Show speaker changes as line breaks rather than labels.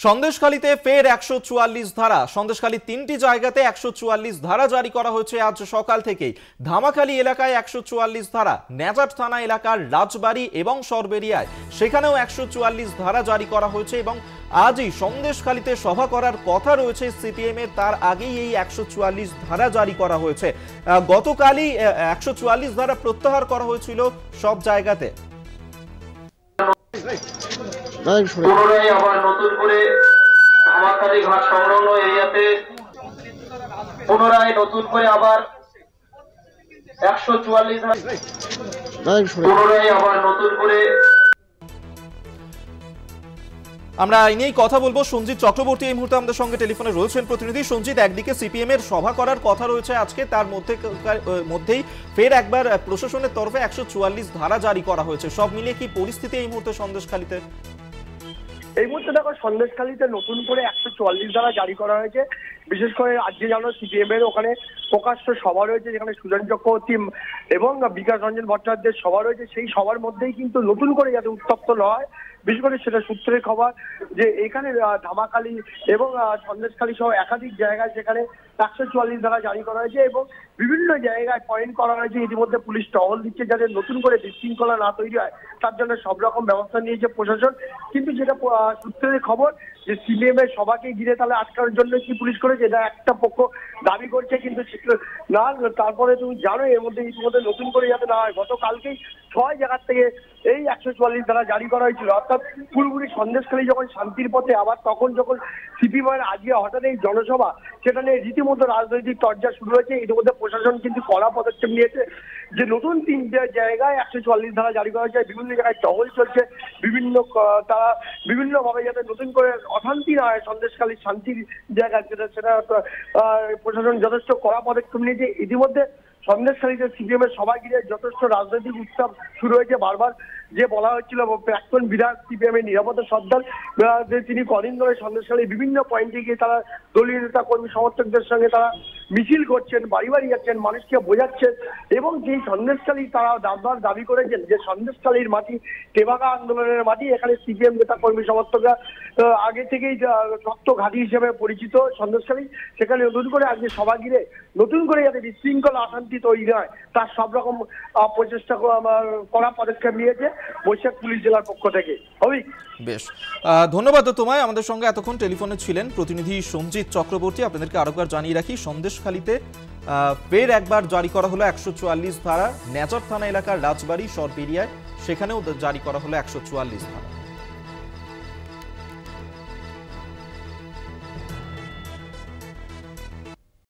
সন্দেশখালীতে ফের ১৪৪ ধারা। সন্দেশখালী তিনটি জায়গাতে ১৪৪ ধারা জারি করা হয়েছে আজ সকাল থেকেই। ধামাখালী এলাকায় ১৪৪ ধারা, নেজাট থানা এলাকার রাজবাড়ি এবং সরবেরিয়ায় সেখানেও ১৪৪ ধারা জারি করা হয়েছে এবং আজই সন্দেশখালীতে সভা করার কথা রয়েছে সিপিএম এর, তার আগেই এই ১৪৪ ধারা জারি করা হয়েছে। গতকালই ১৪৪ ধারা প্রত্যাহার করা হয়েছিল সব জায়গাতে।
পুনরায় আবার নতুন করে ধামাখালী ঘাট সংলগ্ন এরিয়াতে পুনরায় নতুন করে আবার ১৪৪ পুনরায় আবার নতুন করে
আমরা এই নিয়েই কথা বলবো। সঞ্জিত চক্রবর্তী এই মুহূর্তে আমাদের সঙ্গে টেলিফোনে রয়েছেন প্রতিনিধি। সঞ্জিত, একদিকে সিপিএম এর সভা করার কথা রয়েছে আজকে, তার মধ্যেই ফের একবার প্রশাসনের তরফে ১৪৪ ধারা জারি করা হয়েছে। সব মিলিয়ে কি পরিস্থিতি এই মুহূর্তে সন্দেশখালীতে?
এই মুহূর্তে দেখো, সন্দেশখালীতে নতুন করে ১৪৪ ধারা জারি করা হয়েছে। বিশেষ করে আজকে জানো সিপিএম এর ওখানে প্রকাশ্য সভা রয়েছে, যেখানে সুজন চক্রবর্তী এবং বিকাশ রঞ্জন ভট্টাচার্যের সভা রয়েছে। সেই সভার মধ্যেই কিন্তু নতুন করে যাতে উত্তপ্ত না হয়, বিশেষ করে সেটা সূত্রের খবর যে এখানে ধামাখালী এবং সন্দেশখালী সহ একাধিক জায়গায় সেখানে ১৪৪ ধারা জারি করা হয়েছে এবং বিভিন্ন জায়গায় পয়েন্ট করা হয়েছে। ইতিমধ্যে পুলিশ টহল দিচ্ছে যাতে নতুন করে বিশৃঙ্খলা না তৈরি হয়, তার জন্য সব রকম ব্যবস্থা নিয়েছে প্রশাসন। কিন্তু যেটা সূত্রের খবর যে সিপিএম এর সভাকে ঘিরে তাহলে আটকানোর জন্য কি পুলিশ করেছে, এটা একটা পক্ষ দাবি করছে, কিন্তু না। তারপরে তুমি জানো এর মধ্যে ইতিমধ্যে নতুন করে যাতে না হয়, গতকালকেই ৬ জায়গার থেকে এই ১৪৪ ধারা জারি করা হয়েছিল। অর্থাৎ পুরোপুরি সন্দেশখালী যখন শান্তির পথে, আবার তখন যখন সিপিএম এর আজকে হঠাৎ এই জনসভা, সেটা নিয়ে রীতিমতো রাজনৈতিক চর্চা শুরু হয়েছে। ইতিমধ্যে প্রশাসন কিন্তু কড়া পদক্ষেপ নিয়েছে যে নতুন ৩টে জায়গায় ১৪৪ ধারা জারি করা হয়েছে। বিভিন্ন জায়গায় টহল চলছে, তারা বিভিন্নভাবে যাতে নতুন করে অশান্তি না হয় সন্দেশখালীর শান্তির জায়গা, সেটা প্রশাসন যথেষ্ট কড়া পদক্ষেপ নিয়েছে। ইতিমধ্যে সন্দেশখালীতে সিপিএম এর সভা ঘিরে যথেষ্ট রাজনৈতিক উত্তাপ শুরু হয়েছে। বারবার যে বলা হচ্ছিল প্রাক্তন বিধায়ক সিপিএম এর নিরাপত্তা সর্দার, তিনি কদিন ধরে সন্দেশখালীর বিভিন্ন পয়েন্টে গিয়ে তারা দলীয় নেতা কর্মী সমর্থকদের সঙ্গে তারা মিছিল করছেন, বাড়ি বাড়ি যাচ্ছেন, মানুষকে বোঝাচ্ছেন এবং যেই সন্দেশখালী তারা দাবি করেছেন যে সন্দেশখালীর মাটি তেভাগা আন্দোলনের মাটি, এখানে সিপিএম নেতা কর্মী সমর্থকরা আগে থেকেই শক্ত ঘাঁটি হিসেবে পরিচিত সন্দেশখালী, সেখানে নতুন করে আজকে সভা ঘিরে নতুন করে যাতে বিশৃঙ্খলা অশান্তি তৈরি হয় তার সব রকম প্রচেষ্টা করা পদক্ষেপ নিয়েছে বৈশাখ পুলিশ জেলার পক্ষ থেকে।
বেশ, ধন্যবাদ তোমায়। আমাদের সঙ্গে এতক্ষণ টেলিফোনে ছিলেন প্রতিনিধি সঞ্জিত চক্রবর্তী। আপনাদেরকে আরেকবার জানিয়ে রাখি, সন্দেশখালীতে ফের একবার জারি করা হলো ১৪৪ ধারা। নেজাট থানা এলাকার রাজবাড়ি সরবেরিয়ায় সেখানেও জারি করা হলো ১৪৪ ধারা।